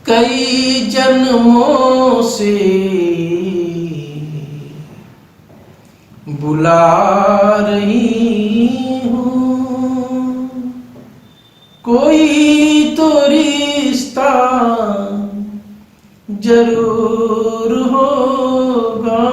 कई जन्मों से बुला रही हूँ, कोई तो रिश्ता जरूर होगा,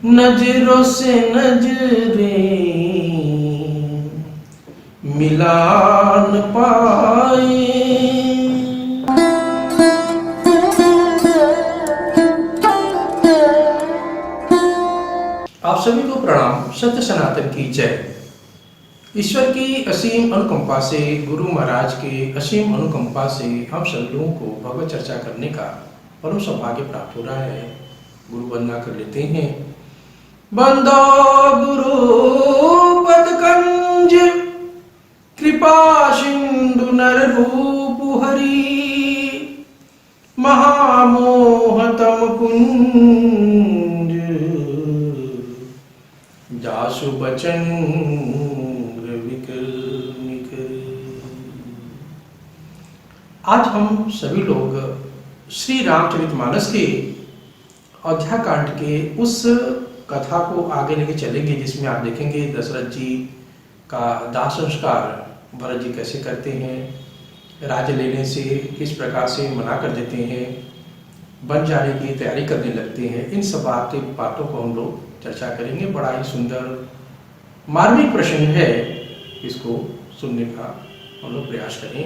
नजरों से नजरें मिला न पाए। आप सभी को प्रणाम। सत्य सनातन की जय। ईश्वर की असीम अनुकंपा से, गुरु महाराज के असीम अनुकंपा से हम सब लोगों को भगवत चर्चा करने का परम सौभाग्य प्राप्त हो रहा है। गुरु वंदना कर लेते हैं। बंदो गुरु पदकंज, कृपा सिंधु नर रूप हरि, महामोहतम कुंज, जासु बचन आज हम सभी लोग श्री रामचरितमानस के अयोध्या कांड के उस कथा को आगे लेके चलेंगे, जिसमें आप देखेंगे दशरथ जी का दाह संस्कार भरत जी कैसे करते हैं, राज्य लेने से किस प्रकार से मना कर देते हैं, बन जाने की तैयारी करने लगते हैं। इन सब बातों को हम लोग चर्चा करेंगे। बड़ा ही सुंदर मार्मिक प्रसंग है, इसको सुनने का हम लोग प्रयास करें।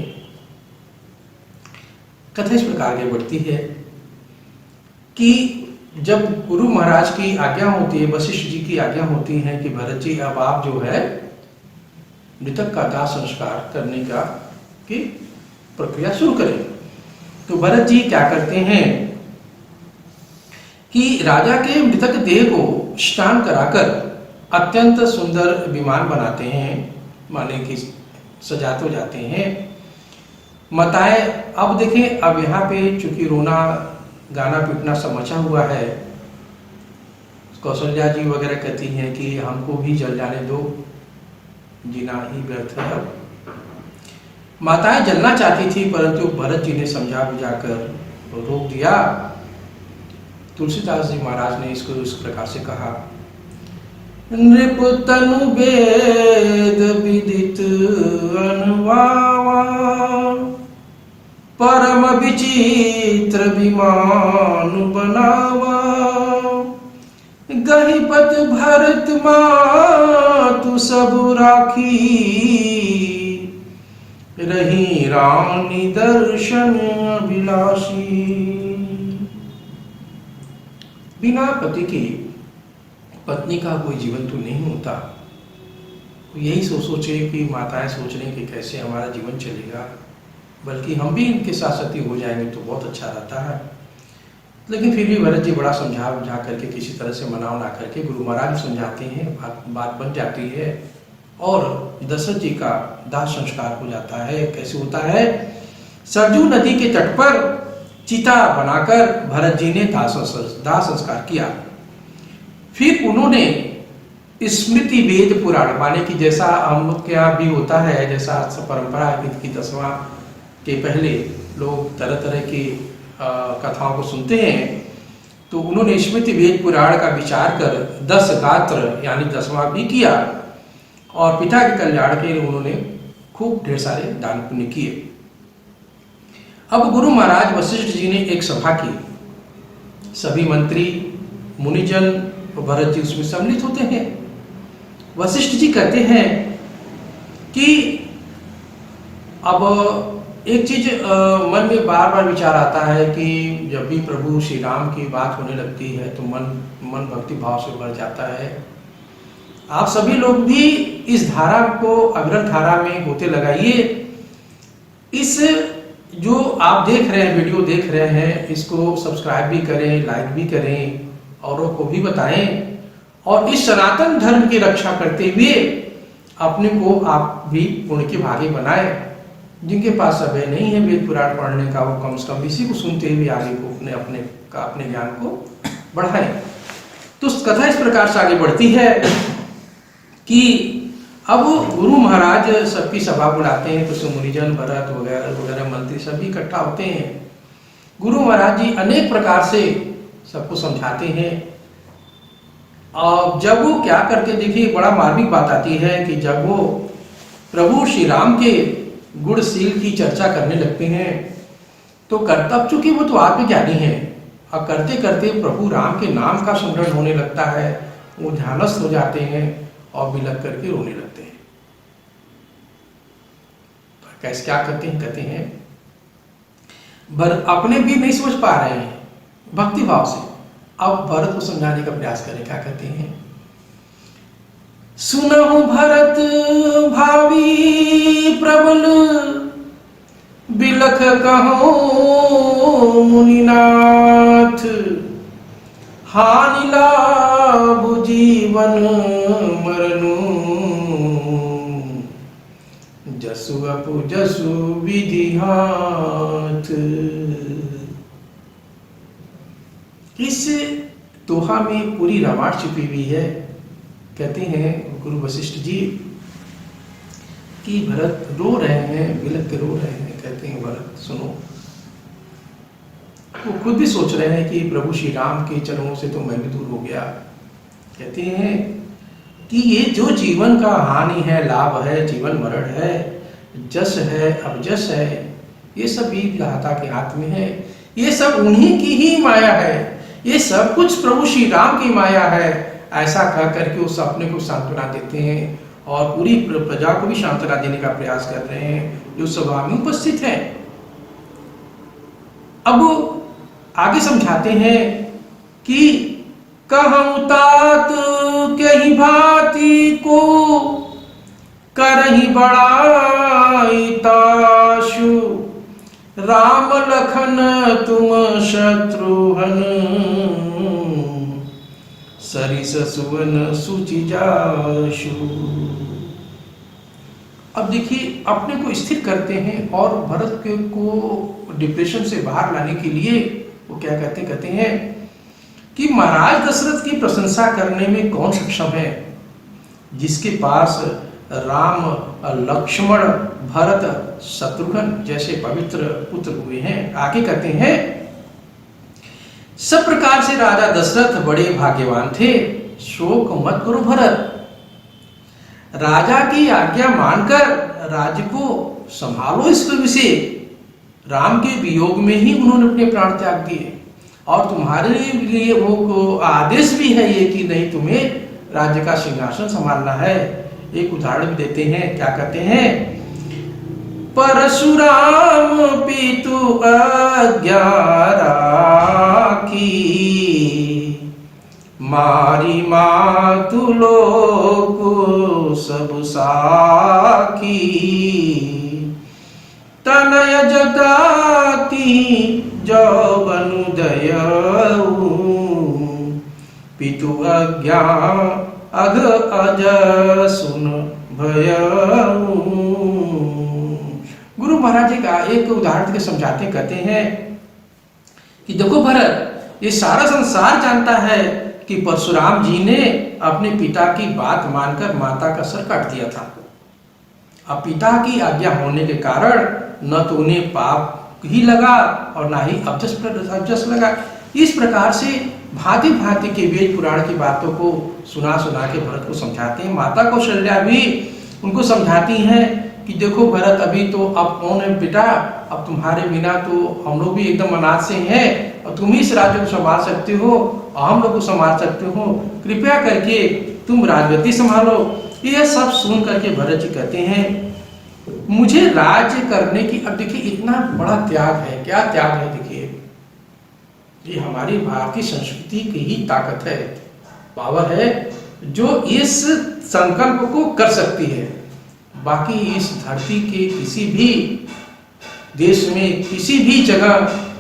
कथा इस प्रकार के बढ़ती है कि जब गुरु महाराज की आज्ञा होती है, वशिष्ठ जी की आज्ञा होती है कि भरत जी अब आप जो है मृतक का दाह संस्कार करने का की प्रक्रिया शुरू करें, तो भरत जी क्या करते हैं कि राजा के मृतक देह को स्नान कराकर अत्यंत सुंदर विमान बनाते हैं, माने कि सजाते जाते हैं। मताए अब देखें, अब यहाँ पे चूंकि रोना गाना पीटना सब मचा हुआ है, कौशल्या जी वगैरह कहती हैं कि हमको भी जल जाने दो, जीना ही व्यर्थ है। अब माताएं जलना चाहती थी, परंतु भरत जी ने समझा बुझाकर रोक दिया। तुलसीदास जी महाराज ने इसको इस प्रकार से कहा, नृप तनु वेद विदित अनुवावा, परम विचित्र विमान बनावा, गहिपत भरत मातु सब राखी, रही रानी दर्शन अभिलाषी। बिना पति की पत्नी का कोई जीवन तो नहीं होता। यही सोचे कि माताएं सोच रही कि कैसे हमारा जीवन चलेगा, बल्कि हम भी इनके साथ सती हो जाएंगे तो बहुत अच्छा रहता है। लेकिन फिर भी भरत जी बड़ा समझा बुझा करके किसी तरह से मना ना करके गुरु महाराज समझाते हैं, बात बन जाती है और दशरथ जी का दाह संस्कार हो जाता है। कैसे होता है? सरजू नदी के तट पर चिता बनाकर भरत जी ने दाह संस्कार किया। फिर उन्होंने स्मृति वेद पुराण, माने कि जैसा हम लोग के यहाँ भी होता है, जैसा परंपरा की 10वां के पहले लोग तरह तरह की कथाओं को सुनते हैं, तो उन्होंने स्मृति वेद पुराण का विचार कर 10 गात्र यानी 10वां भी किया और पिता के कल्याण के लिए उन्होंने खूब ढेर सारे दान पुण्य किए। अब गुरु महाराज वशिष्ठ जी ने एक सभा की, सभी मंत्री मुनिजन और भरत जी उसमें सम्मिलित होते हैं। वशिष्ठ जी कहते हैं कि अब एक चीज मन में बार बार विचार आता है कि जब भी प्रभु श्री राम की बात होने लगती है तो मन भक्ति भाव से भर जाता है। आप सभी लोग भी इस धारा को अग्रथ धारा में गोते लगाइए। इस जो आप देख रहे हैं, वीडियो देख रहे हैं, इसको सब्सक्राइब भी करें, लाइक भी करें, औरों को भी बताएं और इस सनातन धर्म की रक्षा करते हुए अपने को आप भी पुण्य के भागी बनाएं। जिनके पास समय नहीं है वेद पुराण पढ़ने का, वो कम से कम इसी को सुनते हुए आगे को अपने ज्ञान को बढ़ाएं। तो कथा इस प्रकार से आगे बढ़ती है कि अब गुरु महाराज सबकी सभा बुलाते हैं, तो मुनिजन भरत वगैरह वगैरह मंत्री सभी इकट्ठा होते हैं। गुरु महाराज जी अनेक प्रकार से सबको समझाते हैं। और जब वो क्या करते, देखिए बड़ा मार्मिक बात आती है कि जब वो प्रभु श्री राम के गुणशील की चर्चा करने लगते हैं तो कर्तव्य, चूंकि वो तो आत्मज्ञानी है, और करते करते प्रभु राम के नाम का स्मरण होने लगता है, वो ध्यानस्थ हो जाते हैं और बिलख करके रोने लगते हैं। तो कैसे क्या करते हैं, कहते हैं अपने भी नहीं समझ पा रहे हैं भक्ति भाव से, अब भरत को समझाने का प्रयास करें। क्या कहते हैं, सुनहु भरत भावी प्रबल बिलख कहो मुनिनाथ, हानि लाभ जीवन मरनु, जसु अपु जसु विधि हाथ। इस दोहा में पूरी रामायण छिपी हुई है। कहते हैं गुरु वशिष्ठ जी कि भरत रो रहे हैं, बिलख के रो रहे हैं। कहते हैं भरत सुनो, वो खुद भी सोच रहे हैं कि प्रभु श्री राम के चरणों से तो मैं भी दूर हो गया। कहते हैं कि ये जो जीवन का हानि है, लाभ है, जीवन मरण है, जस है, अबजस है, ये सब भी विधाता के हाथ में है। ये सब उन्हीं की ही माया है, ये सब कुछ प्रभु श्री राम की माया है। ऐसा कह करके उस अपने को सांत्वना देते हैं और पूरी प्रजा को भी सांत्वना देने का प्रयास कर रहे हैं जो सभा में उपस्थित है। अब आगे समझाते हैं कि कहूं तात कहीं भांति को करही बड़ाई ताशु, राम लखन तुम शत्रुघ्न, सरिस सुवन सुचि जाशु। अब देखिए अपने को स्थिर करते हैं और भरत को डिप्रेशन से बाहर लाने के लिए वो क्या कहते हैं कि महाराज दशरथ की प्रशंसा करने में कौन सक्षम है, जिसके पास राम, लक्ष्मण, भरत, शत्रुघ्न जैसे पवित्र पुत्र हुए हैं। आगे कहते हैं सब प्रकार से राजा दशरथ बड़े भाग्यवान थे, शोक मत करो भरत, राजा की आज्ञा मानकर राज्य को संभालो। इस विषय राम के वियोग में ही उन्होंने अपने प्राण त्याग दिए और तुम्हारे लिए वो आदेश भी है ये कि नहीं तुम्हें राज्य का सिंहासन संभालना है। एक उदाहरण भी देते हैं, क्या कहते हैं, परशुराम पितु आज्ञा राखी, मारी मातु लोक सब साखी, तनय जताती जौबनु दयऊ, पितु आज्ञा अघ अज सुन भयऊ। गुरु महाराज जी का एक उदाहरण के समझाते कहते हैं कि देखो भरत, ये सारा संसार जानता है कि परशुराम जी ने अपने पिता की बात मानकर माता का सर काट दिया था। अब पिता की आज्ञा होने के कारण न तो उन्हें पाप ही लगा और ना ही अबजस लगा। इस प्रकार से भांति भांति के वेद पुराण की बातों को सुना के भरत को समझाते हैं। माता कौशल्या भी उनको समझाती हैं कि देखो भरत, अभी तो अब कौन है बेटा, अब तुम्हारे बिना तो हम लोग भी एकदम अनाथ से हैं और तुम ही इस राज्य को संभाल सकते हो और हम लोग को संभाल सकते हो, कृपया करके तुम राजगद्दी संभालो। यह सब सुन करके भरत जी कहते हैं मुझे राज्य करने की, अब देखिए इतना बड़ा त्याग है, क्या त्याग है, देखिए ये हमारी भारतीय संस्कृति की ही ताकत है, पावर है जो इस संकल्प को कर सकती है। बाकी इस धरती के किसी भी देश में किसी भी जगह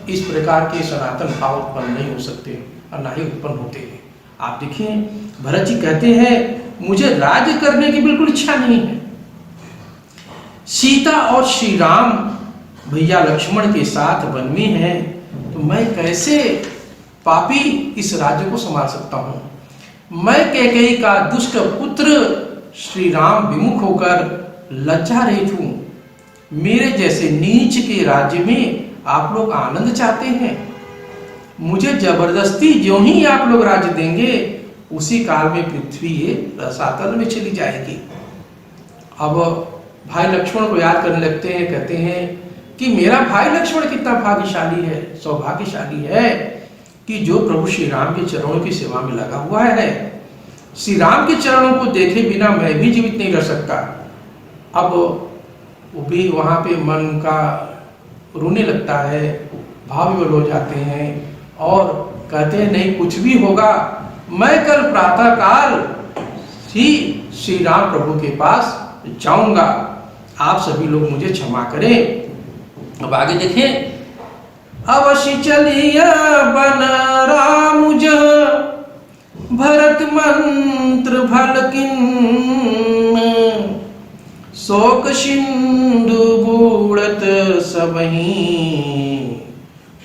इस प्रकार के सनातन भाव उत्पन्न नहीं हो सकते और ना ही उत्पन्न होते हैं। आप देखिए भरत जी कहते हैं मुझे राज्य करने की बिल्कुल इच्छा नहीं है। सीता और श्री राम भैया लक्ष्मण के साथ वन में हैं, तो मैं कैसे पापी इस राज्य को संभाल सकता हूं। मैं कैकेयी का दुष्ट पुत्र श्री राम विमुख होकर लज्जा रहित हूं। मेरे जैसे नीच के राज्य में आप लोग आनंद चाहते हैं। मुझे जबरदस्ती जो ही आप लोग राज्य देंगे उसी काल में पृथ्वी ये रसातल में चली जाएगी। अब भाई लक्ष्मण को याद करने लगते हैं, कहते हैं कि मेरा भाई लक्ष्मण कितना भाग्यशाली है, सौभाग्यशाली है कि जो प्रभु श्री राम के चरणों की सेवा में लगा हुआ है। श्री राम के चरणों को देखे बिना मैं भी जीवित नहीं रह सकता। अब वो भी वहाँ पे मन का रोने लगता है, भाव विवल हो जाते हैं और कहते हैं नहीं कुछ भी होगा, मैं कल प्रातः काल ही श्री राम प्रभु के पास जाऊंगा, आप सभी लोग मुझे क्षमा करें। अब आगे देखें, अवश्य चलिया बन राम जह भरत मंत्र भलकिन, शोक सिंधु बूढ़त सबही,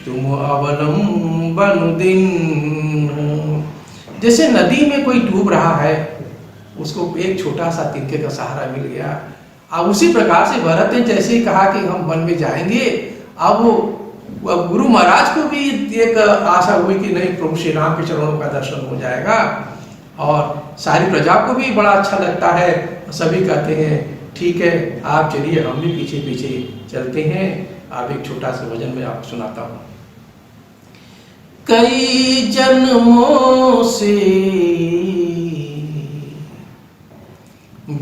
तुम अवलंबन दिन। जैसे नदी में कोई डूब रहा है, उसको एक छोटा सा तिनके का सहारा मिल गया। अब उसी प्रकार से भरत ने जैसे ही कहा कि हम वन में जाएंगे, अब गुरु महाराज को भी एक आशा हुई कि नहीं प्रभु श्री राम के चरणों का दर्शन हो जाएगा, और सारी प्रजा को भी बड़ा अच्छा लगता है। सभी कहते हैं ठीक है आप चलिए, हम भी पीछे पीछे चलते हैं। आप एक छोटा सा भजन में आपको सुनाता हूँ। कई जन्मों से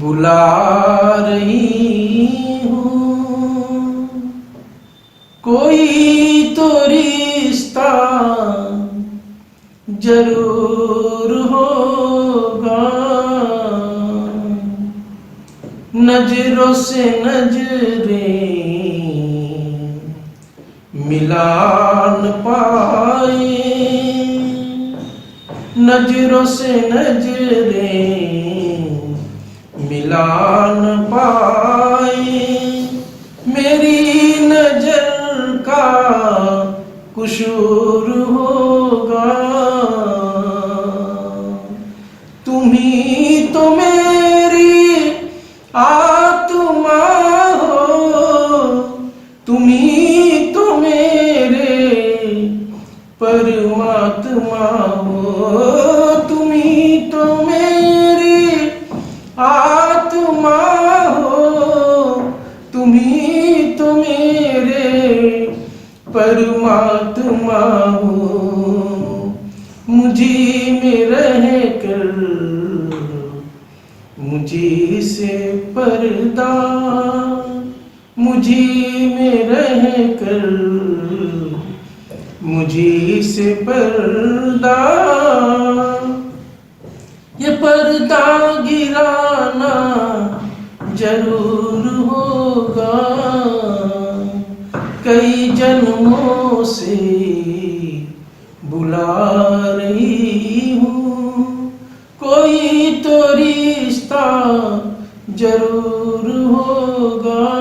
बुला रही हूँ, कोई तो रिश्ता जरूर होगा, नजरों से नजरें मिला न पाए, नजरों से नजरें मिला न पाए, मेरी नजर का कुसूर होगा, तुम ही तो मेरी आत्मा हो, तुम ही तो मेरे परमात्मा हो, तुम ही तो मेरी आत्मा हो, तुम ही तो मेरे परमात्मा हो। मुझी में रह कर मुझी से पर्दा, मुझी में रह कर मुझी से पर्दा, ये पर्दा गिराना जरूर होगा, कई जन्मों से बुला रही हूँ, कोई तो रिश्ता जरूर होगा।